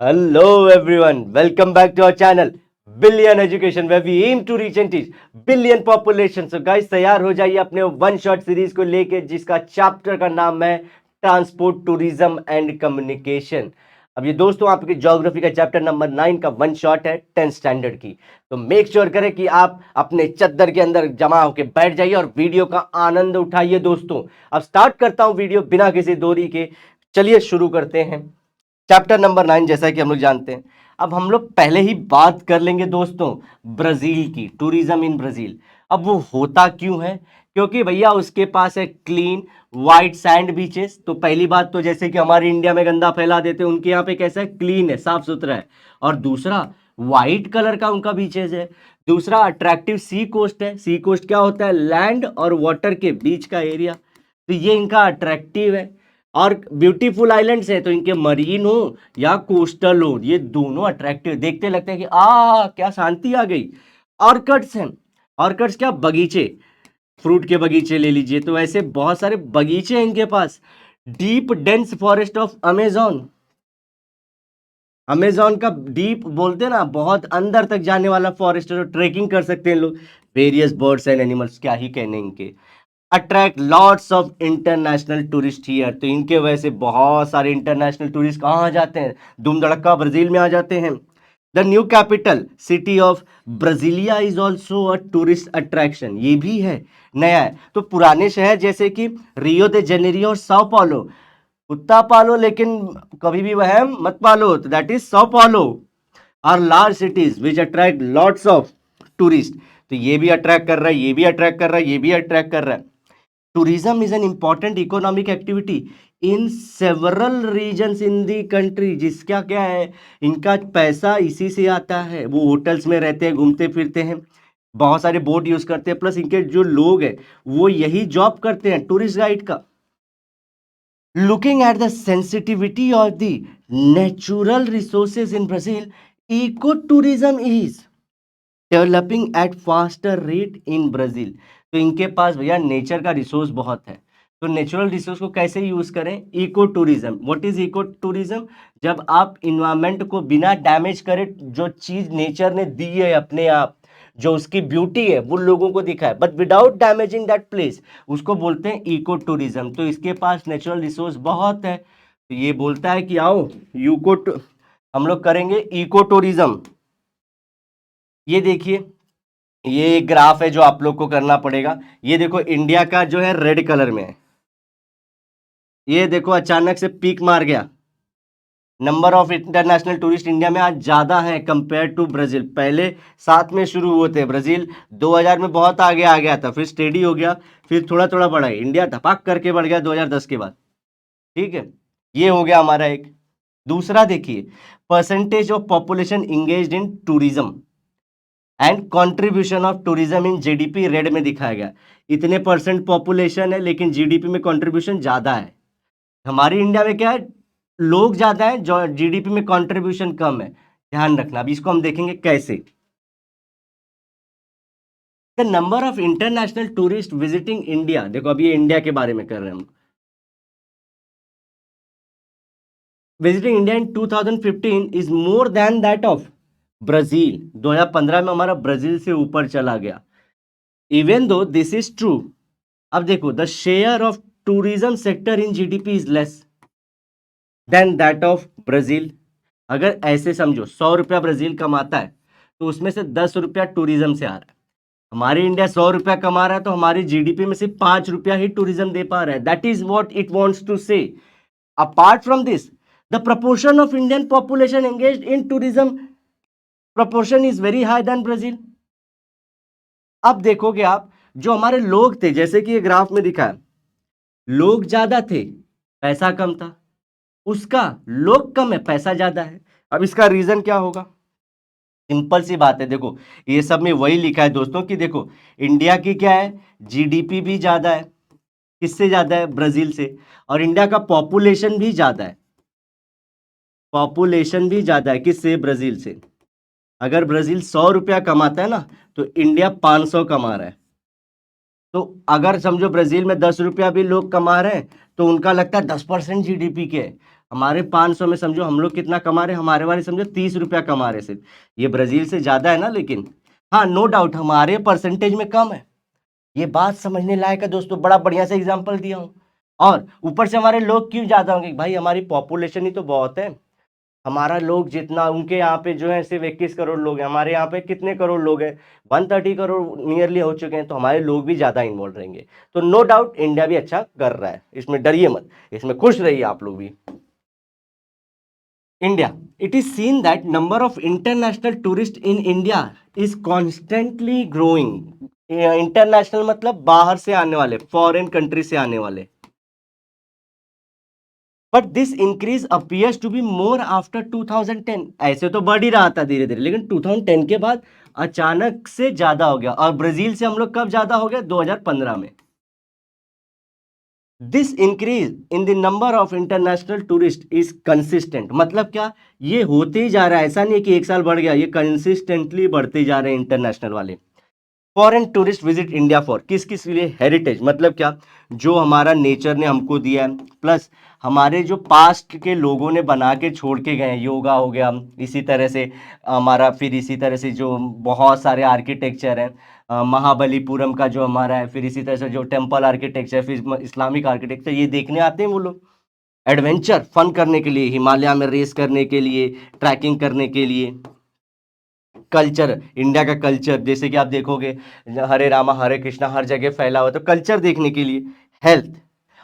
Hello everyone, welcome back to our channel Billion Education where we aim to reach and teach billion population. So guys तैयार हो जाइए अपने one shot series को लेके जिसका chapter का नाम है ट्रांसपोर्ट टूरिज्म एंड कम्युनिकेशन। अब ये दोस्तों आपके ज्योग्राफी का चैप्टर नंबर 9 का वन शॉट है 10th स्टैंडर्ड की। तो मेक श्योर करें कि आप अपने चद्दर के अंदर जमा होके बैठ जाइए और वीडियो का आनंद उठाइए। दोस्तों अब स्टार्ट करता हूं वीडियो बिना किसी देरी के। चलिए शुरू करते हैं चैप्टर नंबर 9। जैसा कि हम लोग जानते हैं, अब हम लोग पहले ही बात कर लेंगे दोस्तों ब्राजील की, टूरिज्म इन ब्राजील। अब वो होता क्यों है? क्योंकि भैया उसके पास है क्लीन वाइट सैंड बीचेस। तो पहली बात तो जैसे कि हमारे इंडिया में गंदा फैला देते हैं, उनके यहाँ पे कैसा है, क्लीन है, साफ सुथरा है। और दूसरा वाइट कलर का उनका बीचेस है। दूसरा अट्रैक्टिव सी कोस्ट है। सी कोस्ट क्या होता है? लैंड और वाटर के बीच का एरिया। तो ये इनका अट्रैक्टिव है। और ब्यूटीफुल आइलैंड्स है, तो इनके मरीन हो या कोस्टल हो, ये दोनों अट्रैक्टिव, देखते लगते हैं कि क्या शांति आ गई। ऑर्किड्स हैं। ऑर्किड्स क्या? बगीचे, फ्रूट के बगीचे ले लीजिए। तो ऐसे बहुत सारे बगीचे हैं इनके पास। Deep dense forest of Amazon. Amazon का डीप बोलते हैं ना, बहुत अंदर तक जाने वाला फॉरेस्ट है, जो ट्रेकिंग कर सकते हैं लोग। वेरियस बर्ड्स एंड एनिमल्स, क्या ही कहने इनके। Attract lots of international tourist here. तो इनके वजह से बहुत सारे इंटरनेशनल टूरिस्ट कहाँ आ जाते हैं? धूम धड़क्का ब्राजील में आ जाते हैं। The new capital city of Brasilia is also a tourist attraction. ये भी है, नया है। तो पुराने शहर जैसे कि रियो दे जेनेरियो और साओ पालो, कुत्ता पालो लेकिन कभी भी वहम मत पालो, तो that is Sao Paulo, are large cities which attract lots of tourist. तो ये भी अट्रैक्ट कर रहा है, ये भी अट्रैक्ट कर रहा है, ये भी अट्रैक्ट कर रहा है। Tourism is an important economic activity in several regions in the country. जिसका क्या है, इनका पैसा इसी से आता है। वो होटल्स में रहते हैं, घूमते फिरते हैं, बहुत सारे बोट यूज करते हैं, प्लस इनके जो लोग हैं वो यही जॉब करते हैं टूरिस्ट गाइड का। Looking at the sensitivity of the natural resources in Brazil, eco tourism is developing at faster rate in Brazil. तो इनके पास भैया नेचर का रिसोर्स बहुत है। तो नेचुरल रिसोर्स को कैसे यूज करें? Eco tourism. What is eco tourism? जब आप इन्वायरमेंट को बिना डैमेज करे, जो चीज नेचर ने दी है अपने आप, जो उसकी ब्यूटी है वो लोगों को दिखाए, but without damaging that place, उसको बोलते हैं इको टूरिज्म। तो इसके पास नेचुरल रिसोर्स बहुत है, तो ये बोलता है कि आओ यूको हम लोग करेंगे इको टूरिज्म। ये देखिए, ये एक ग्राफ है जो आप लोग को करना पड़ेगा। ये देखो इंडिया का जो है रेड कलर में है। ये देखो अचानक से पीक मार गया। Number of international tourist India में आज ज्यादा है कंपेयर टू ब्राजील। पहले 7 में शुरू हुए थे, ब्राजील 2000 में बहुत आगे आ गया था, फिर स्टेडी हो गया, फिर थोड़ा थोड़ा बढ़ा है। इंडिया धपाक करके बढ़ गया 2010 के बाद। ठीक है, ये हो गया हमारा एक। दूसरा देखिए, percentage of population engaged in tourism and contribution of tourism in GDP red में दिखाया गया। इतने परसेंट पॉपुलेशन है लेकिन जीडीपी में कंट्रीब्यूशन ज्यादा है। हमारी इंडिया में क्या है, लोग ज्यादा है, जो जीडीपी में कंट्रीब्यूशन कम है। ध्यान रखना, अभी इसको हम देखेंगे कैसे। The number of international tourist visiting India, देखो अभी ये इंडिया के बारे में कर रहे हैं हम। Visiting India in 2015 is more than that of Brazil. 2015 में हमारा ब्राजील से ऊपर चला गया। Even though this is true, अब देखो the share of tourism sector in GDP is less than that of Brazil. अगर ऐसे समझो 100 रुपया ब्राजील कमाता है, तो उसमें से 10 रुपया टूरिज्म से आ रहा है। हमारी इंडिया 100 रुपया कमा रहा है, तो हमारी जीडीपी में सिर्फ 5 रुपया ही टूरिज्म दे पा रहा है। That is what it wants to say. Apart from this, the proportion of Indian population engage in tourism proportion is very high then Brazil. अब देखोगे आप, जो हमारे लोग थे, जैसे कि ये ग्राफ में दिखा है, लोग ज्यादा थे, पैसा कम था। उसका लोग कम है, पैसा ज्यादा है। अब इसका रीजन क्या होगा? सिंपल सी बात है, देखो ये सब में वही लिखा है दोस्तों कि देखो इंडिया की क्या है, जीडीपी भी ज्यादा है। किससे ज्यादा है? ब्राजील से। और इंडिया का पॉपुलेशन भी ज्यादा है। पॉपुलेशन भी ज्यादा है किससे? ब्राजील से। अगर ब्राजील 100 रुपया कमाता है ना, तो इंडिया 500 कमा रहा है। तो अगर समझो ब्राजील में 10 रुपया भी लोग कमा रहे हैं, तो उनका लगता है 10% जीडीपी के है। हमारे 500 में समझो हम लोग कितना कमा रहे हैं, हमारे वाले समझो 30 रुपया कमा रहे सिर्फ। ये ब्राजील से ज्यादा है ना, लेकिन हाँ नो डाउट हमारे परसेंटेज में कम है। ये बात समझने लायक है दोस्तों, बड़ा बढ़िया से एग्जाम्पल दिया हूँ। और ऊपर से हमारे लोग क्यों ज्यादा होंगे, भाई हमारी पॉपुलेशन ही तो बहुत है। हमारा लोग जितना, उनके यहाँ पे जो है सिर्फ 21 करोड़ लोग हैं, हमारे यहाँ पे कितने करोड़ लोग हैं, 130 करोड़ नियरली हो चुके हैं, तो हमारे लोग भी ज्यादा इन्वॉल्व रहेंगे। तो नो डाउट इंडिया भी अच्छा कर रहा है, इसमें डरिए मत, इसमें खुश रहिए आप लोग भी। India, it is seen that number of international tourists in India is constantly growing। International मतलब बाहर से आने वाले, फॉरेन कंट्री से आने वाले। But this increase appears to be more after 2010। ऐसे तो बढ़ ही रहा था धीरे धीरे, लेकिन 2010 के बाद अचानक से ज्यादा हो गया। और ब्राजील से हम लोग कब ज्यादा हो गया, 2015 में। This increase in the number of international tourist is consistent. मतलब क्या, ये होते ही जा रहा है, ऐसा नहीं है कि एक साल बढ़ गया, ये कंसिस्टेंटली बढ़ते जा रहे हैं इंटरनेशनल वाले। Foreign tourist visit India for किस किस लिए, हेरिटेज मतलब क्या, जो हमारा नेचर ने हमको दिया है, प्लस हमारे जो पास्ट के लोगों ने बना के छोड़ के गए, योगा हो गया, इसी तरह से हमारा, फिर इसी तरह से जो बहुत सारे आर्किटेक्चर हैं, महाबलीपुरम का जो हमारा है, फिर इसी तरह से जो टेम्पल आर्किटेक्चर, फिर इस्लामिक आर्किटेक्चर, ये देखने आते हैं वो लोग एडवेंचर फन करने के लिए, हिमालय में रेस करने के लिए, ट्रैकिंग करने के लिए। कल्चर, इंडिया का कल्चर जैसे कि आप देखोगे हरे रामा हरे कृष्णा हर जगह फैला हुआ, तो कल्चर देखने के लिए। हेल्थ,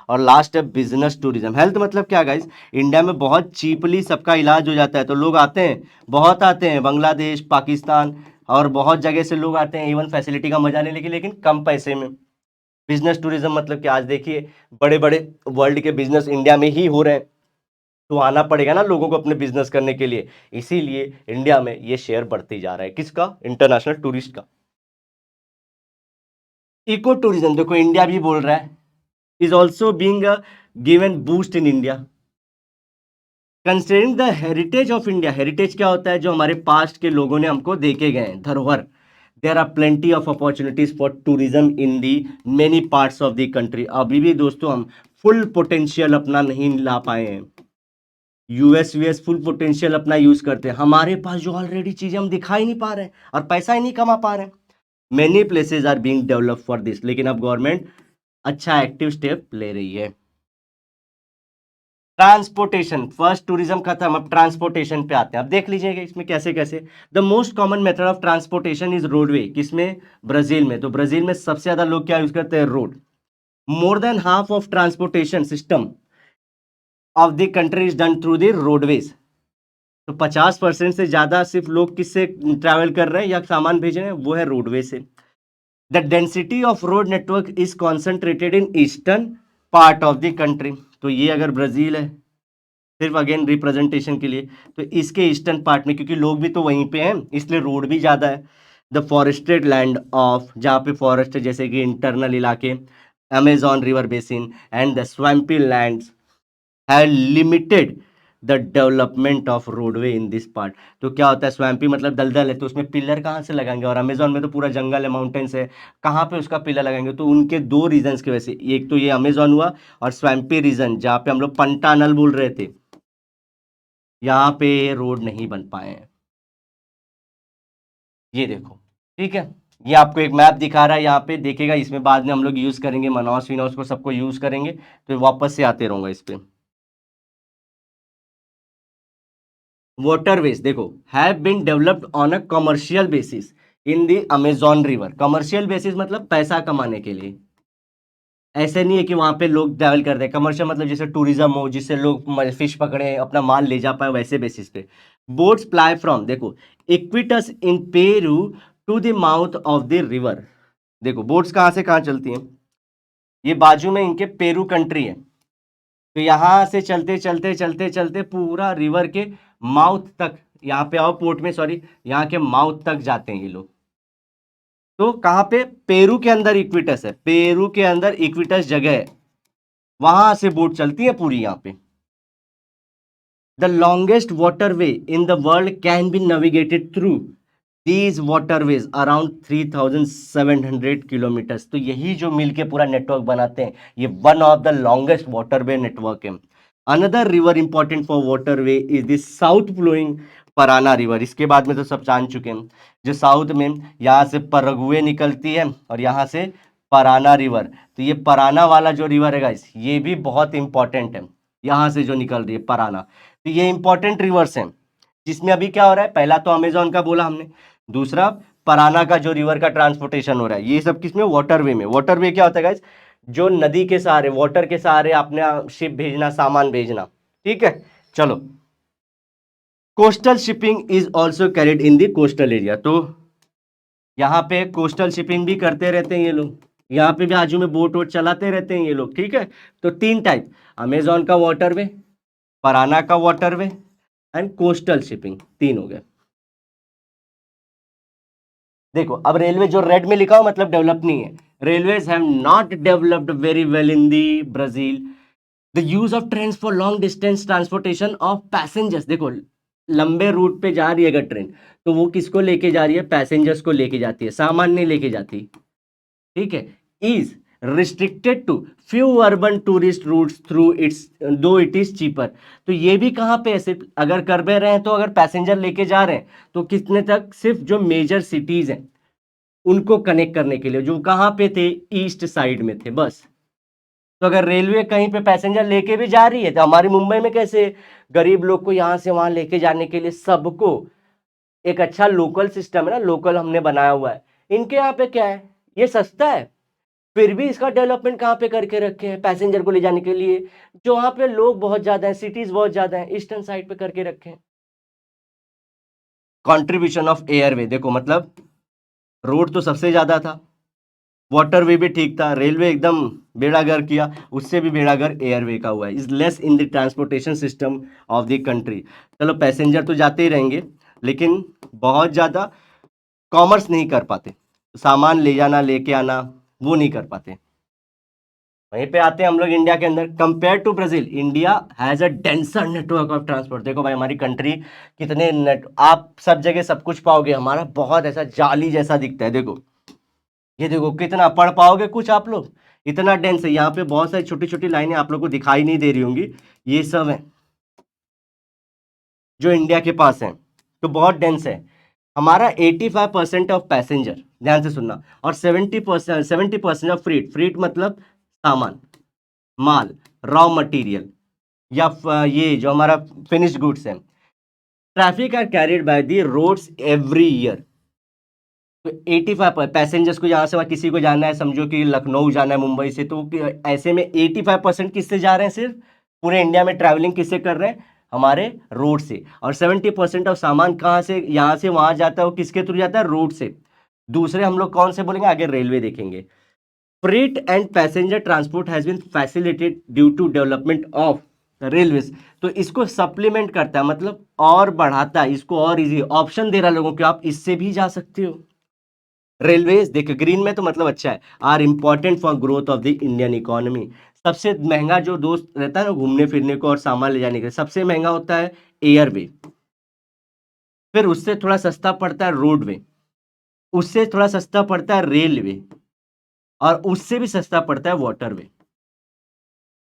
और लास्ट है बिजनेस टूरिज्म। हेल्थ मतलब क्या गाइस, इंडिया में बहुत चीपली सबका इलाज हो जाता है, तो लोग आते हैं, बहुत आते हैं, बांग्लादेश, पाकिस्तान और बहुत जगह से लोग आते हैं इवन फैसिलिटी का मजा लेने के लिए, लेकिन कम पैसे में। बिजनेस टूरिज्म मतलब कि आज देखिए बड़े बड़े वर्ल्ड के बिजनेस इंडिया में ही हो रहे हैं, तो आना पड़ेगा ना लोगों को अपने बिजनेस करने के लिए, इसीलिए इंडिया में ये शेयर बढ़ते जा रहा है, किसका, इंटरनेशनल टूरिस्ट का। इको टूरिज्म देखो इंडिया भी बोल रहा है, is also being given boost in India. Considering the heritage of India, heritage क्या होता है, जो हमारे पास्ट के लोगों ने हमको देके गए हैं, धरोहर। There are plenty of opportunities for tourism in the many parts of the country. अभी भी दोस्तों हम फुल पोटेंशियल अपना नहीं ला पाए हैं। यूएस फुल पोटेंशियल अपना यूज करते हैं, हमारे पास जो ऑलरेडी चीजें हम दिखा ही नहीं पा रहे हैं और पैसा ही नहीं कमा पा रहे हैं। Many places are being develop for this, लेकिन अब गवर्नमेंट अच्छा एक्टिव स्टेप ले रही है। ट्रांसपोर्टेशन, फर्स्ट टूरिज्म खत्म, अब ट्रांसपोर्टेशन पे आते हैं। अब देख लीजिएगा इसमें कैसे कैसे। The most common method of transportation is roadway, किसमें, ब्राजील में। तो ब्राजील में सबसे ज्यादा लोग क्या यूज करते हैं, road. More than half of transportation system of the country is done through the roadways. तो 50% से ज्यादा सिर्फ लोग किससे ट्रैवल कर रहे हैं या सामान भेज रहे हैं, वो है रोडवे से। The density of road network is concentrated in eastern part of the country. तो ये अगर ब्राजील है, सिर्फ अगेन रिप्रेजेंटेशन के लिए, तो इसके ईस्टर्न पार्ट में, क्योंकि लोग भी तो वहीं पे हैं इसलिए रोड भी ज्यादा है। द फॉरेस्टेड लैंड ऑफ, जहाँ पे फॉरेस्ट है जैसे कि इंटरनल इलाके, Amazon river basin and the swampy lands have limited the development of roadway in this part. तो क्या होता है, स्वैम्पी मतलब दलदल है, तो उसमें पिलर कहाँ से लगाएंगे, और अमेजोन में तो पूरा जंगल है, माउंटेन्स है, कहाँ पे उसका पिलर लगाएंगे। तो उनके दो रीजन्स की वजह से, एक तो ये अमेजोन हुआ, और स्वैम्पी रीजन जहाँ पे हम लोग पंटानल बोल रहे थे, यहाँ पे रोड नहीं बन पाए हैं। ये देखो, ठीक है, ये आपको एक मैप दिखा रहा है, यहाँ पे देखेगा, इसमें बाद में हम लोग यूज करेंगे, मनौस विनौस को सबको यूज करेंगे, तो वापस से आते रहूंगा इस पे। वाटरवेज देखो have been developed on a commercial basis in the Amazon river. Commercial basis मतलब पैसा कमाने के लिए, ऐसे नहीं है कि वहां पे लोग ट्रैवल करते हैं। कमर्शियल मतलब जैसे टूरिज्म हो, जिससे लोग फिश पकड़े अपना माल ले जा पाए, वैसे बेसिस पे। बोट्स प्लाई फ्रॉम, देखो, Iquitos in Peru to the mouth of the river. देखो बोट्स कहाँ से कहाँ चलती हैं, ये बाजू में इनके पेरू कंट्री है, तो यहां से चलते चलते चलते चलते पूरा रिवर के माउथ तक, यहाँ पे आओ पोर्ट में, सॉरी, यहाँ के माउथ तक जाते हैं ये लोग। तो कहाँ पे, पेरू के अंदर इक्विटस है, पेरू के अंदर इक्विटस जगह है, वहां से बोट चलती है पूरी यहाँ पे। The longest waterway in the world can be navigated through these waterways around 3700 kilometres. तो यही जो मिल के पूरा नेटवर्क बनाते हैं, ये one of the longest waterway network है। Another river important for waterway is this south flowing Parana river. इसके बाद में तो सब जान चुके हैं, जो साउथ में यहाँ से परगुए निकलती है और यहाँ से पराना रिवर। तो ये पराना वाला जो रिवर है गाइस, ये भी बहुत इंपॉर्टेंट है, यहाँ से जो निकल रही है पराना। तो ये इंपॉर्टेंट रिवर्स हैं, जिसमें अभी क्या हो रहा है, पहला तो अमेजोन का बोला हमने, दूसरा पराना का जो रिवर का ट्रांसपोर्टेशन हो रहा है, ये सब किसमें, वाटरवे में। वाटरवे क्या होता है गाइस, जो नदी के सहारे, वाटर के सहारे अपने शिप भेजना, सामान भेजना, ठीक है। चलो, coastal shipping is also carried in the coastal area. तो यहाँ पे कोस्टल शिपिंग भी करते रहते हैं ये लोग, यहाँ पे भी आजू में बोट वोट चलाते रहते हैं ये लोग, ठीक है। तो तीन टाइप, अमेजोन का वाटरवे, पराना का वाटरवे एंड कोस्टल शिपिंग, तीन हो गए। देखो अब रेलवे जो रेड में लिखा हो मतलब डेवलप नहीं है। Railways have not developed very well in the Brazil. The use of train for long distance transportation of passengers. देखो लंबे रूट पे जा रही है अगर ट्रेन, तो वो किसको लेके जा रही है, पैसेंजर्स को लेके जाती है, सामान नहीं लेके जाती, ठीक है। Is restricted to few urban tourist routes through its though it is cheaper. तो ये भी कहाँ पे है, सिर्फ अगर कर भी रहे हैं तो अगर पैसेंजर लेके जा रहे हैं तो कितने तक, सिर्फ जो मेजर सिटीज हैं उनको कनेक्ट करने के लिए, जो कहाँ पे थे, ईस्ट साइड में थे बस। तो अगर रेलवे कहीं पे पैसेंजर लेके भी जा रही है, तो हमारी मुंबई में कैसे गरीब लोग को यहाँ से वहां लेके जाने के लिए सबको एक अच्छा लोकल सिस्टम है ना, लोकल हमने बनाया हुआ है। इनके यहाँ पे क्या है, ये सस्ता है, फिर भी इसका डेवलपमेंट कहाँ पे करके रखे हैं, पैसेंजर को ले जाने के लिए, जो वहां पे लोग बहुत ज्यादा है, सिटीज बहुत ज्यादा है, ईस्टर्न साइड पे करके रखे हैं। कॉन्ट्रीब्यूशन ऑफ एयरवे, देखो मतलब रोड तो सबसे ज्यादा था, वाटरवे भी ठीक था, रेलवे एकदम बेड़ागर किया, उससे भी बेड़ागर एयरवे का हुआ है। Is less in the transportation system of the country. चलो पैसेंजर तो जाते ही रहेंगे, लेकिन बहुत ज़्यादा कॉमर्स नहीं कर पाते, सामान ले जाना लेके आना वो नहीं कर पाते। वहीं पे आते हैं हम लोग इंडिया के अंदर, compare to Brazil India has a denser network of transport. देखो भाई हमारी कंट्री कितने नेट, आप सब जगह सब कुछ पाओगे, हमारा बहुत ऐसा जाली जैसा दिखता है। देखो ये देखो कितना पढ़ पाओगे कुछ आप लोग, इतना डेंस है। यहाँ पे बहुत सारी छोटी छोटी लाइनें आप लोग को दिखाई नहीं दे रही होंगी, ये सब है जो इंडिया के पास है, तो बहुत डेंस है। हमारा 85% ऑफ पैसेंजर, ध्यान से सुनना, और 70% ऑफ फ्रीट, फ्रीट मतलब सामान, माल, रॉ मटेरियल, या ये जो हमारा फिनिश्ड गुड्स है, traffic are carried by the roads every year. तो 85 पैसेंजर्स को यहाँ से वहाँ किसी को जाना है, समझो कि लखनऊ जाना है मुंबई से, तो ऐसे में 85% किससे जा रहे हैं, सिर्फ पूरे इंडिया में ट्रैवलिंग किससे कर रहे हैं, हमारे रोड से। और 70% ऑफ सामान कहाँ से यहाँ से वहाँ जाता है, वो किसके थ्रू जाता है, रोड से। दूसरे हम लोग कौन से बोलेंगे, आगे रेलवे देखेंगे। Freight and passenger transport has been facilitated due to development of railways. तो इसको सप्लीमेंट करता है, मतलब और बढ़ाता है इसको, और इजी ऑप्शन दे रहा है लोगों को, आप इससे भी जा सकते हो। रेलवेज देखो ग्रीन में तो मतलब अच्छा है, are important for growth of the Indian economy. सबसे महंगा जो दोस्त रहता है ना घूमने फिरने को और सामान ले जाने के लिए, सबसे महंगा होता है एयरवे, फिर उससे थोड़ा सस्ता पड़ता है रोडवे, उससे थोड़ा सस्ता पड़ता है रेलवे, और उससे भी सस्ता पड़ता है वाटरवे।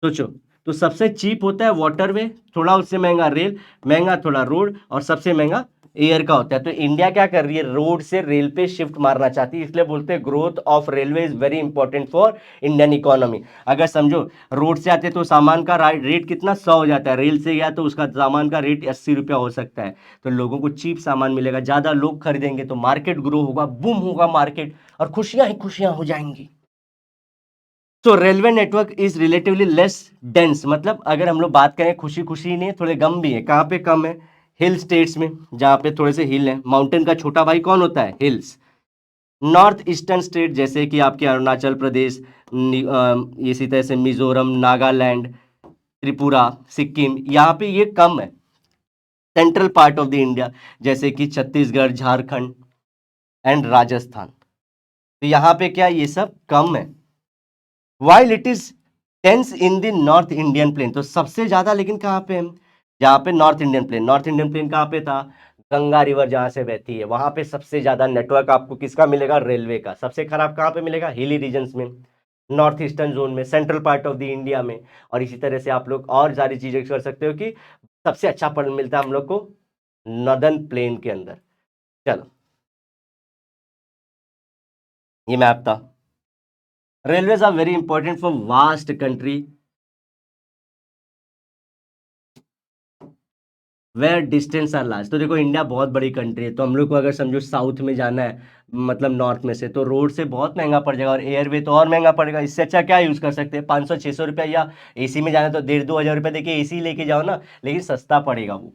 सोचो, तो सबसे चीप होता है वाटरवे, थोड़ा उससे महंगा रेल, महंगा थोड़ा रोड, और सबसे महंगा एयर का होता है। तो इंडिया क्या कर रही है, रोड से रेल पे शिफ्ट मारना चाहती है, इसलिए बोलते हैं growth of railway is very important for Indian economy. अगर समझो रोड से आते तो सामान का रेट कितना 100 हो जाता है, रेल से गया तो उसका सामान का रेट 80 रुपया हो सकता है। तो लोगों को चीप सामान मिलेगा, ज़्यादा लोग खरीदेंगे, तो मार्केट ग्रो होगा, बूम होगा मार्केट, और खुशियां ही खुशियां हो जाएंगी। तो railway network is relatively less dense, मतलब अगर हम लोग बात करें खुशी खुशी नहीं, थोड़े गम भी है। कहाँ पे कम है, हिल स्टेट्स में, जहाँ पे थोड़े से हिल है। माउंटेन का छोटा भाई कौन होता है, हिल्स। नॉर्थ ईस्टर्न स्टेट जैसे कि आपके अरुणाचल प्रदेश, इसी तरह से मिजोरम, नागालैंड, त्रिपुरा, सिक्किम, यहाँ पे ये कम है। Central part of the India जैसे कि छत्तीसगढ़, झारखंड एंड राजस्थान, तो यहाँ पे क्या ये सब कम है। While it is dense in the north Indian plain, तो सबसे ज्यादा लेकिन कहाँ पे है, जहाँ पे north Indian plain. North Indian plain कहाँ पे था, गंगा रिवर जहाँ से बहती है, वहां पे सबसे ज्यादा नेटवर्क आपको किसका मिलेगा, रेलवे का। सबसे खराब कहाँ पे मिलेगा, हिली रीजन्स में। नॉर्थ ईस्टर्न जोन में, central part of the India में, और इसी तरह से आप लोग और सारी चीजें कर सकते हो कि सबसे अच्छा फल मिलता है हम लोग को नॉर्दर्न प्लेन के अंदर। चलो, ये मैप था। Railways are very important for vast country where distance are large. तो देखो इंडिया बहुत बड़ी कंट्री है, तो हम लोग को अगर समझो साउथ में जाना है, मतलब नॉर्थ में से, तो रोड से बहुत महंगा पड़ जाएगा, और एयरवे तो और महंगा पड़ेगा। इससे अच्छा क्या यूज कर सकते हैं, 500-600 रुपया, या एसी में जाना है तो 1,500-2,000 रुपया देखिए एसी लेके जाओ ना, लेकिन सस्ता पड़ेगा वो।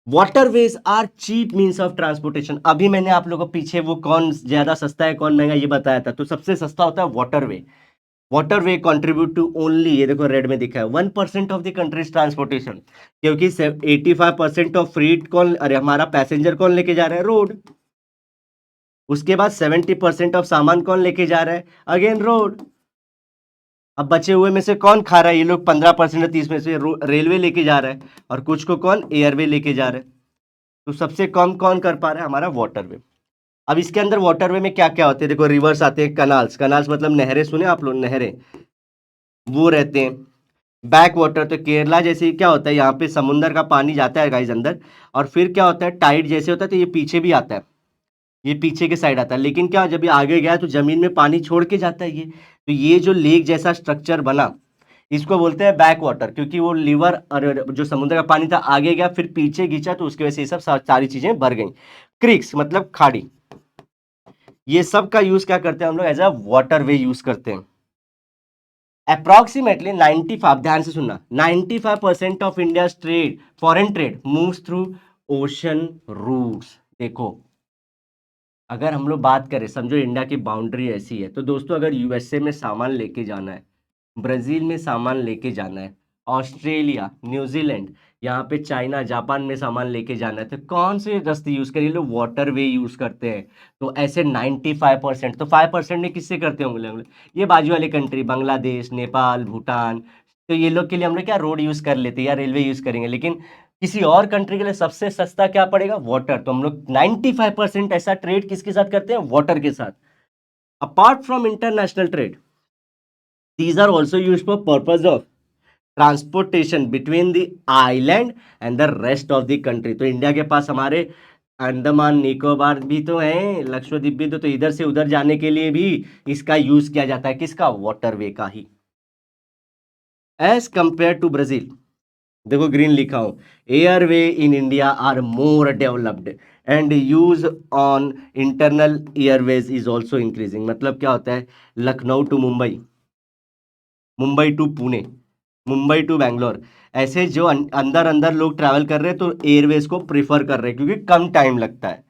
Waterways are cheap means of transportation. अभी मैंने आप लोगों को पीछे वो कौन ज्यादा सस्ता है कौन महंगा ये बताया था, तो सबसे सस्ता होता है waterway. Waterway contribute to only, ये देखो रेड में दिखा है, 1% ऑफ द कंट्रीज ट्रांसपोर्टेशन, क्योंकि 85% ऑफ फ्रीट कौन, अरे हमारा पैसेंजर कौन लेके जा रहा है, रोड। उसके बाद 70% ऑफ सामान कौन लेके जा रहा है, अगेन रोड। अब बचे हुए में से कौन खा रहा है, ये लोग 15% 30 में से रेलवे लेके जा रहा है, और कुछ को कौन एयरवे लेके जा रहा है। तो सबसे कम कौन कर पा रहा है, हमारा वाटरवे। अब इसके अंदर वाटरवे में क्या क्या होते हैं, देखो रिवर्स आते हैं, कनाल्स, कनाल्स मतलब नहरें, सुने आप लोग, नहरें वो रहते हैं। बैक वाटर, तो केरला जैसे क्या होता है, यहाँ पे समुंदर का पानी जाता है गाइस अंदर, और फिर क्या होता है, टाइड जैसे होता है तो ये पीछे भी आता है, ये पीछे के साइड आता है, लेकिन क्या जब ये आगे गया तो जमीन में पानी छोड़ के जाता है ये, तो ये जो लेक जैसा स्ट्रक्चर बना, इसको बोलते हैं बैक वाटर, क्योंकि वो लिवर और जो समुद्र का पानी था आगे गया फिर पीछे खींचा, तो उसकी वजह से ये सब सारी चीजें भर गई। क्रिक्स मतलब खाड़ी, ये सब का यूज क्या करते हैं हम लोग, as a water way use करते हैं। अप्रोक्सीमेटली 95, ध्यान से सुनना, 95% of India trade, foreign trade moves through ocean routes. देखो अगर हम लोग बात करें, समझो इंडिया की बाउंड्री ऐसी है, तो दोस्तों अगर यूएसए में सामान लेके जाना है, ब्राजील में सामान लेके जाना है, ऑस्ट्रेलिया, न्यूजीलैंड, यहाँ पे चाइना, जापान में सामान लेके जाना है, तो कौन से रास्ते यूज करें, लोग वाटर वे यूज करते हैं। तो ऐसे 95%, तो 5% में किससे करते होंगे हम लोग? ये बाजू वाली कंट्री, बांग्लादेश, नेपाल, भूटान, तो ये लोग के लिए हम लोग क्या रोड यूज कर लेते हैं या रेलवे यूज करेंगे, लेकिन किसी और कंट्री के लिए सबसे सस्ता क्या पड़ेगा, वाटर। तो हम लोग 95% ऐसा ट्रेड किसके साथ करते हैं, वाटर के साथ। Apart from international trade, these are also used for purpose of transportation between the island and the rest of the country. तो इंडिया के पास हमारे अंडमान निकोबार भी तो है, लक्षद्वीप भी तो इधर से उधर जाने के लिए भी इसका यूज किया जाता है, किसका, वाटरवे का ही। एज कंपेयर टू ब्राजील, देखो ग्रीन लिखा हूं, airway in India are more developed and use on internal airways is also increasing. मतलब क्या होता है, Lucknow to Mumbai, Mumbai to Pune, Mumbai to Bangalore, ऐसे जो अंदर अंदर लोग ट्रैवल कर रहे हैं तो एयरवेज को प्रीफर कर रहे हैं क्योंकि कम टाइम लगता है।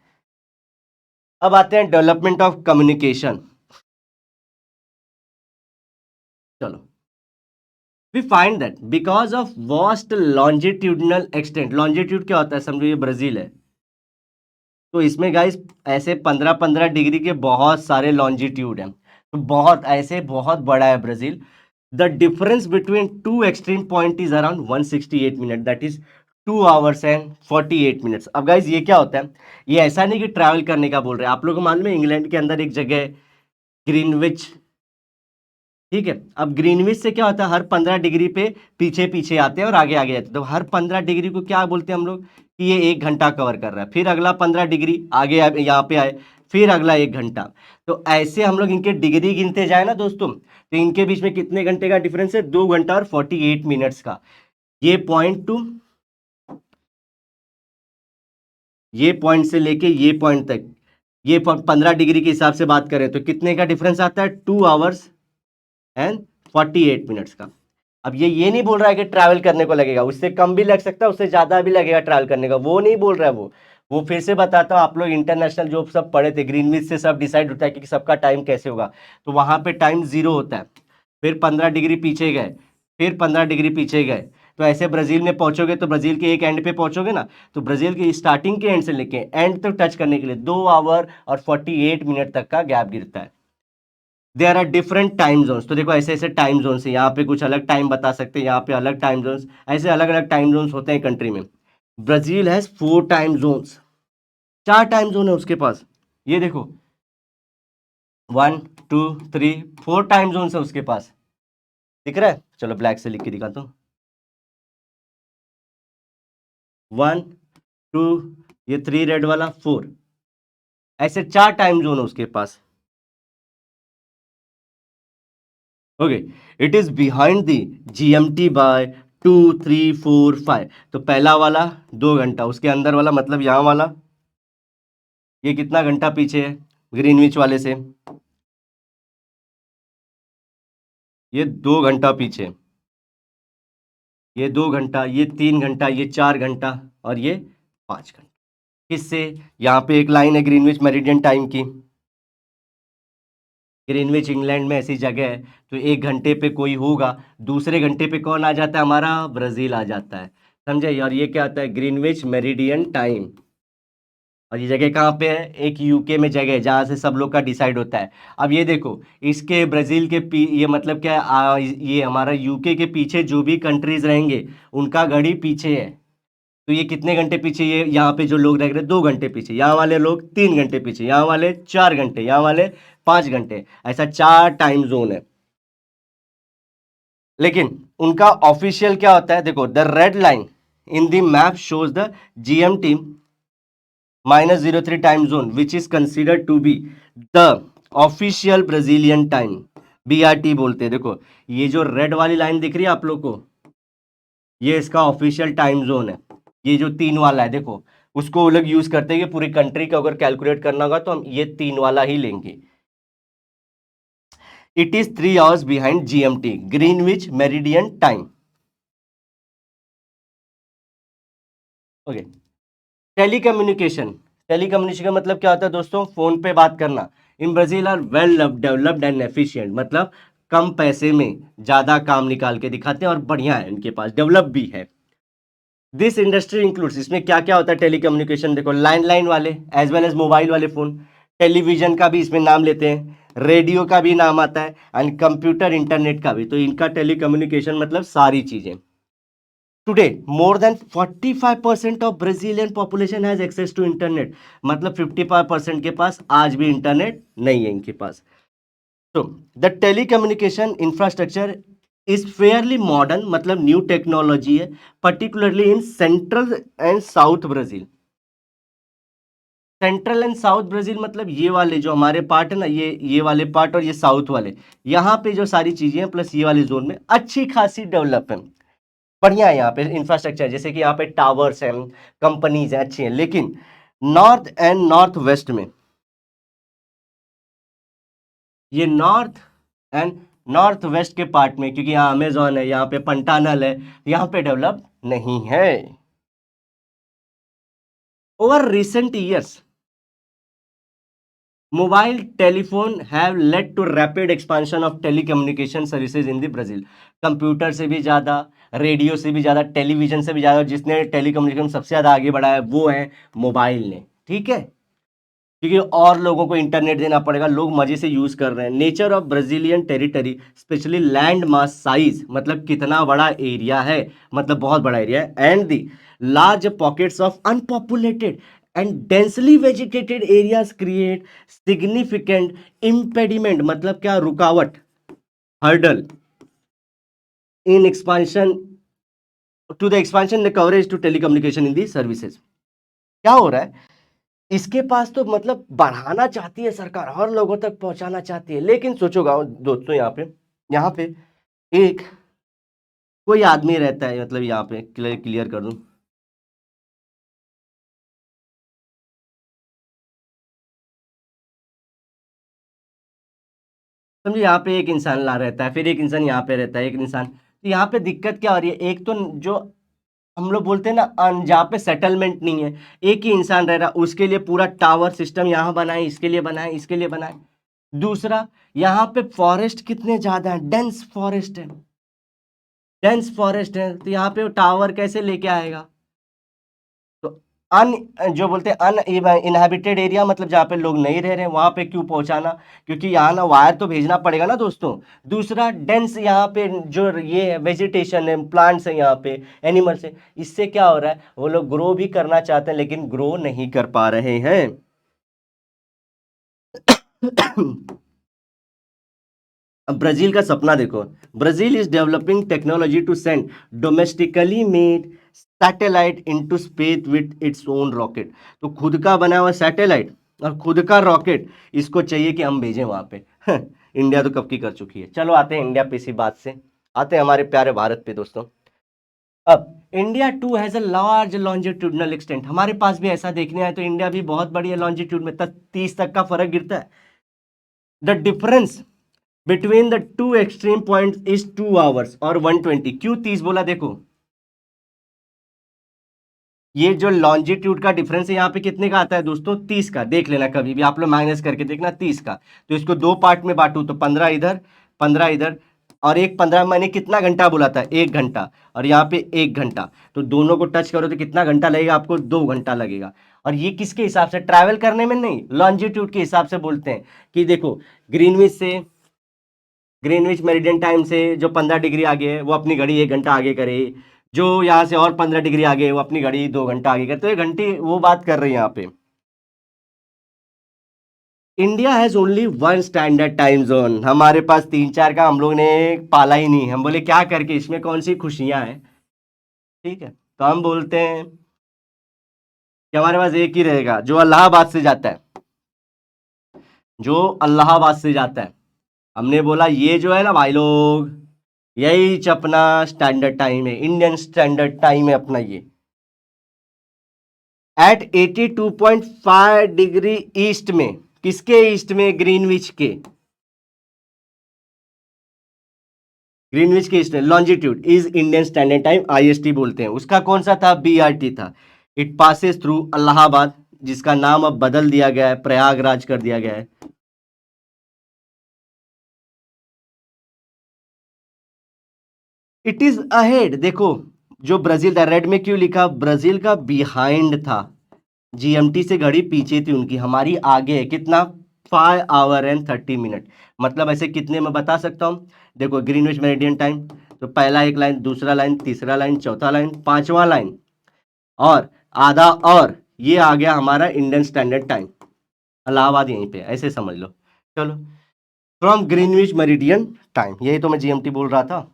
अब आते हैं डेवलपमेंट ऑफ कम्युनिकेशन। चलो, we find that because of vast longitudinal extent, longitude क्या होता है, समझो ये ब्राजील है, तो इसमें गाइस ऐसे 15-15 डिग्री के बहुत सारे लॉन्जिट्यूड हैं, तो बहुत ऐसे बहुत बड़ा है Brazil. The difference between two extreme point is around 168 minute, that is 2 hours and 48 minutes। अब गाइस ये क्या होता है, ये ऐसा नहीं कि ट्रैवल करने का बोल रहे हैं, आप लोगों को मालूम है इंग्लैंड के अंदर एक जगह है ग्रीनविच, ठीक है। अब ग्रीनविच से क्या होता है, हर 15 डिग्री पे पीछे पीछे आते हैं और आगे आगे जाते हैं, तो हर 15 डिग्री को क्या बोलते हैं हम लोग, कि ये 1 घंटा कवर कर रहा है, फिर अगला 15 डिग्री आगे यहाँ पे आए, फिर अगला 1 घंटा। तो ऐसे हम लोग इनके डिग्री गिनते जाए ना दोस्तों, तो इनके बीच में कितने घंटे का डिफरेंस है, 2 घंटा और 48 मिनट्स का। ये पॉइंट टू ये पॉइंट से लेके ये पॉइंट तक, ये 15 डिग्री के हिसाब से बात करें तो कितने का डिफरेंस आता है, 2 hours and 48 मिनट्स का। अब ये नहीं बोल रहा है कि ट्रैवल करने को लगेगा, उससे कम भी लग सकता है, उससे ज्यादा भी लगेगा ट्रैवल करने का, वो नहीं बोल रहा है वो फिर से बताता हूँ, आप लोग इंटरनेशनल जो सब पढ़े थे, ग्रीनविच से सब डिसाइड होता है कि सबका टाइम कैसे होगा। तो वहां पे टाइम 0 होता है, फिर 15 डिग्री पीछे गए, फिर 15 डिग्री पीछे गए, तो ऐसे ब्राजील में पहुंचोगे तो ब्राजील के एक एंड पे पहुंचोगे ना, तो ब्राजील के स्टार्टिंग के एंड से लेके एंड तक टच करने के लिए 2 hour और 48 मिनट तक का गैप गिरता है। There are different time zones, तो देखो ऐसे ऐसे टाइम जोन्स है, यहाँ पे कुछ अलग टाइम बता सकते हैं, यहाँ पे अलग टाइम जोन्स, ऐसे अलग अलग टाइम जोन्स होते हैं कंट्री में। Brazil has 4 time zones, 4 time zone है उसके पास, ये देखो 1 2 3 4 टाइम जोन है उसके पास, दिख रहा है? चलो ब्लैक से लिख के दिखाता हूँ। 1 2, ये 3 रेड वाला, 4, ऐसे 4 टाइम जोन है उसके पास। Okay, it is behind the GMT by 2 3 4 5। तो पहला वाला 2 घंटा, उसके अंदर वाला मतलब यहां वाला ये कितना घंटा पीछे है ग्रीनविच वाले से? ये 2 घंटा पीछे, ये 2 घंटा, ये 3 घंटा, ये 4 घंटा और ये 5 घंटा। किससे? यहाँ पे एक लाइन है ग्रीनविच मेरिडियन टाइम की। ग्रीनविच इंग्लैंड में ऐसी जगह है, तो 1 घंटे पे कोई होगा, दूसरे घंटे पे कौन आ जाता है? हमारा ब्राजील आ जाता है, समझे? और ये क्या आता है? Greenwich meridian time. और ये जगह कहाँ पे है? एक यूके में जगह है जहाँ से सब लोग का डिसाइड होता है। अब ये देखो, इसके ब्राजील के ये मतलब क्या है? ये हमारा यूके के पीछे जो भी कंट्रीज रहेंगे उनका घड़ी पीछे है। तो ये कितने घंटे पीछे? ये यहाँ पे जो लोग रह रहे हैं 2 घंटे पीछे, यहाँ वाले लोग 3 घंटे पीछे, यहाँ वाले 4 घंटे, यहाँ वाले 5 घंटे, ऐसा 4 टाइम जोन है। लेकिन उनका ऑफिशियल क्या होता है? देखो, the red line in the map shows the GMT -03 time zone which is considered to be the official Brazilian time, BRT बोलते हैं। देखो, ये जो रेड वाली लाइन दिख रही है आप लोग को, ये इसका ऑफिशियल टाइम जोन है। ये जो 3 वाला है, देखो, उसको वो लोग यूज करते हैं कि पूरी कंट्री का अगर कैलकुलेट करना होगा तो हम ये 3 वाला ही लेंगे। It is 3 hours behind GMT, Greenwich meridian time. Okay, telecommunication. Telecommunication का मतलब क्या होता है दोस्तों? फोन पे बात करना। In Brazil are well developed and efficient, मतलब कम पैसे में ज्यादा काम निकाल के दिखाते हैं और बढ़िया है, इनके पास डेवलप भी है। दिस इंडस्ट्री इंक्लूड्स, इसमें क्या क्या होता है टेलीकम्युनिकेशन? देखो, लैंडलाइन वाले एज वेल एज मोबाइल वाले फोन, टेलीविजन का भी इसमें नाम लेते हैं, रेडियो का भी नाम आता है, एंड कंप्यूटर इंटरनेट का भी। तो इनका टेलीकम्युनिकेशन मतलब सारी चीजें। Today more than 45% of Brazilian population has access to internet, मतलब 55% के पास आज भी इंटरनेट नहीं है इनके पास। तो the telecommunication infrastructure is fairly modern, मतलब न्यू टेक्नोलॉजी है, particularly in central and south Brazil. Central and south Brazil मतलब ये वाले जो हमारे पार्ट है ना, ये वाले पार्ट और ये साउथ वाले, यहाँ पे जो सारी चीजें हैं प्लस ये वाले जोन में अच्छी खासी डेवलप है, बढ़िया है यहाँ पे इंफ्रास्ट्रक्चर। जैसे कि यहाँ पे टावर्स हैं, कंपनीज हैं, अच्छी हैं। लेकिन नॉर्थ एंड नॉर्थ वेस्ट में, ये नॉर्थ एंड नॉर्थ वेस्ट के पार्ट में, क्योंकि यहाँ अमेजोन है, यहाँ पे पंटानल है, यहाँ पे डेवलप नहीं है। Over recent years mobile telephone have led to rapid expansion of telecommunication services in the Brazil. Computer से भी ज़्यादा, रेडियो से भी ज़्यादा, टेलीविजन से भी ज़्यादा, जिसने टेलीकम्युनिकेशन सबसे ज़्यादा आगे बढ़ाया वो है मोबाइल ने, ठीक है? क्योंकि और लोगों को इंटरनेट देना पड़ेगा, लोग मजे से यूज कर रहे हैं। Nature of Brazilian territory, specially land mass size, मतलब कितना बड़ा एरिया है, मतलब बहुत बड़ा एरिया है, and the large pockets of unpopulated and densely vegetated areas create significant impediment, मतलब क्या? रुकावट, hurdle in expansion to the expansion the coverage to telecommunication in the services. क्या हो रहा है? इसके पास तो मतलब बढ़ाना चाहती है सरकार, हर लोगों तक पहुंचाना चाहती है, लेकिन सोचो गाँव दोस्तों, यहाँ पे एक कोई आदमी रहता है, मतलब यहाँ पे क्लियर कर दूं, समझे? यहाँ पे एक इंसान ला रहता है, फिर एक इंसान यहाँ पे रहता है, एक इंसान, तो यहाँ पे दिक्कत क्या हो रही है? एक तो जो हम लोग बोलते हैं ना, जहाँ पे सेटलमेंट नहीं है, एक ही इंसान रह रहा, उसके लिए पूरा टावर सिस्टम यहाँ बनाए, इसके लिए बनाए, इसके लिए बनाए। दूसरा, यहाँ पे फॉरेस्ट कितने ज्यादा है, डेंस फॉरेस्ट है, डेंस फॉरेस्ट है, तो यहाँ पे टावर कैसे लेके आएगा? तो अन जो बोलते हैं अन इनहेबिटेड एरिया, मतलब जहाँ पे लोग नहीं रह रहे हैं, वहां पे क्यों पहुंचाना? क्योंकि यहाँ ना वायर तो भेजना पड़ेगा ना दोस्तों। दूसरा, डेंस यहाँ पे जो ये है वेजिटेशन है, प्लांट्स है, यहाँ पे एनिमल्स है, इससे क्या हो रहा है? वो लोग ग्रो भी करना चाहते हैं लेकिन ग्रो नहीं कर पा रहे हैं। अब ब्राजील का सपना देखो, Brazil is developing technology to send domestically made satellite into space with its own rocket. तो खुद का बना हुआ सैटेलाइट और खुद का रॉकेट इसको चाहिए कि हम भेजें वहां पे। इंडिया तो कब की कर चुकी है। चलो आते हैं इंडिया पे, इसी बात से आते हैं हमारे प्यारे भारत पे दोस्तों। अब India too has a large longitudinal extent, हमारे पास भी ऐसा देखने आए तो इंडिया भी बहुत बड़ी है लॉन्जिट्यूड में, 30 तक का फर्क गिरता है। The difference between the two extreme point is 2 hours और 120। क्यों 30 बोला? देखो ये जो लॉन्जिट्यूड का डिफरेंस है यहाँ पे कितने का आता है दोस्तों? 30 का। देख लेना कभी भी आप लोग माइनस करके देखना 30 का। तो इसको दो पार्ट में बांटू तो 15 इधर 15 इधर, और एक 15 मैंने कितना घंटा बोला था? 1 घंटा, और यहाँ पे 1 घंटा। तो दोनों को टच करो तो कितना घंटा लगेगा आपको? 2 घंटा लगेगा। और ये किसके हिसाब से? ट्रैवल करने में नहीं, लॉन्जिट्यूड के हिसाब से बोलते हैं कि देखो ग्रीनविच मेरिडियन टाइम से जो 15 डिग्री आगे है वो अपनी घड़ी 1 घंटा आगे करे, जो यहाँ से और 15 डिग्री आगे है वो अपनी घड़ी 2 घंटा आगे करे। तो ये घंटे वो बात कर रही है यहाँ पे। India has only one standard time zone, हमारे पास 3 4 का हम लोग ने पाला ही नहीं। हम बोले क्या करके, इसमें कौन सी खुशियां हैं? ठीक है, तो हम बोलते हैं कि हमारे पास एक ही रहेगा जो इलाहाबाद से जाता है, जो इलाहाबाद से जाता है। हमने बोला ये जो है ना भाई लोग, यही अपना स्टैंडर्ड टाइम है, इंडियन स्टैंडर्ड टाइम है अपना ये। एट 82.5 डिग्री ईस्ट में, किसके ईस्ट में? ग्रीनविच के ईस्ट में longitude is Indian standard time, IST बोलते हैं। उसका कौन सा था? बीआरटी था। इट पासेस थ्रू इलाहाबाद, जिसका नाम अब बदल दिया गया है, प्रयागराज कर दिया गया है। इट इज अहेड, देखो जो ब्राजील था, रेड में क्यों लिखा? ब्राजील का बिहाइंड था, जीएमटी से घड़ी पीछे थी उनकी, हमारी आगे है। कितना? 5 आवर एंड 30 मिनट। मतलब ऐसे कितने में बता सकता हूँ? देखो ग्रीनविच मेरिडियन टाइम, तो पहला एक लाइन, दूसरा लाइन, तीसरा लाइन, चौथा लाइन, पांचवा लाइन, और आधा, और ये आ गया हमारा इंडियन स्टैंडर्ड टाइम। इलाहाबाद यहीं पे, ऐसे समझ लो। चलो, फ्रॉम ग्रीनविच मेरिडियन टाइम, यही तो मैं जीएमटी बोल रहा था।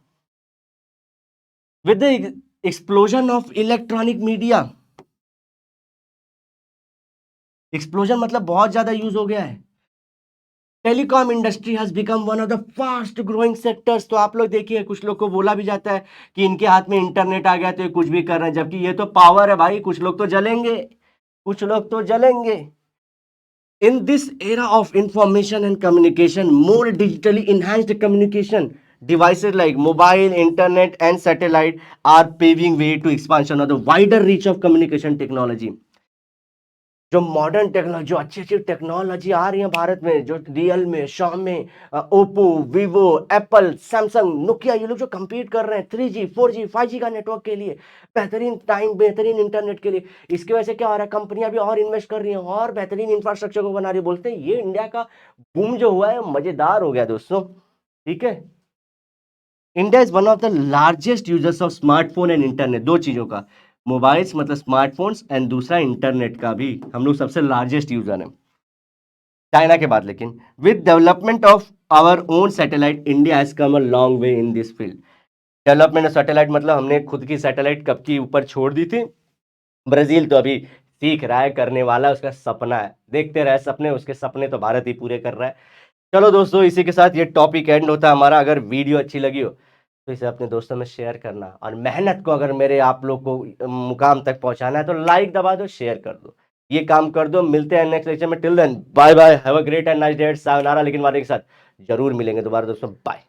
With the explosion of electronic media, explosion मतलब बहुत ज्यादा यूज हो गया है। Telecom industry has become one of the fast growing sectors. तो आप लोग देखिए, कुछ लोग को बोला भी जाता है कि इनके हाथ में इंटरनेट आ गया तो ये कुछ भी कर रहे हैं, जबकि ये तो पावर है भाई। कुछ लोग तो जलेंगे, कुछ लोग तो जलेंगे। In this era of information and communication, more digitally enhanced communication devices like mobile, internet, and satellite are paving way to expansion of the wider reach of communication technology. जो मॉडर्न टेक्नोलॉजी, जो अच्छी अच्छी technology आ रही है भारत में, जो real में, Xiaomi, Oppo, Vivo, Apple, Samsung, Nokia, ये लोग जो compete कर रहे हैं 3G 4G 5G का नेटवर्क के लिए, बेहतरीन टाइम, बेहतरीन इंटरनेट के लिए, इसकी वजह से क्या हो रहा है? कंपनियां भी और इन्वेस्ट कर रही हैं और बेहतरीन इंफ्रास्ट्रक्चर को बना रही है। बोलते हैं ये इंडिया का बूम जो हुआ है मजेदार हो गया दोस्तों। ठीक है, India is one of the largest users of smartphone and internet. दो चीजों का, मोबाइल्स मतलब स्मार्टफोन्स, एंड दूसरा इंटरनेट का भी हम लोग सबसे लार्जेस्ट यूजर हैं चाइना के बाद। लेकिन with development of our own satellite, India has come a long way in this field. Development of satellite मतलब हमने खुद की सैटेलाइट कब की ऊपर छोड़ दी थी। ब्राजील तो अभी सीख रहा है, करने वाला है, उसका सपना है। देखते रहे सपने, उसके सपने तो भारत ही पूरे कर रहा है। चलो दोस्तों, इसी के साथ ये टॉपिक एंड होता है हमारा। अगर वीडियो अच्छी लगी हो तो इसे अपने दोस्तों में शेयर करना, और मेहनत को अगर मेरे आप लोग को मुकाम तक पहुंचाना है तो लाइक दबा दो, शेयर कर दो, ये काम कर दो। मिलते हैं नेक्स्ट लेक्चर में। Till then bye bye, have a great and nice day, सायोनारा लेकिन वाले के साथ। जरूर मिलेंगे दोबारा दोस्तों, बाय।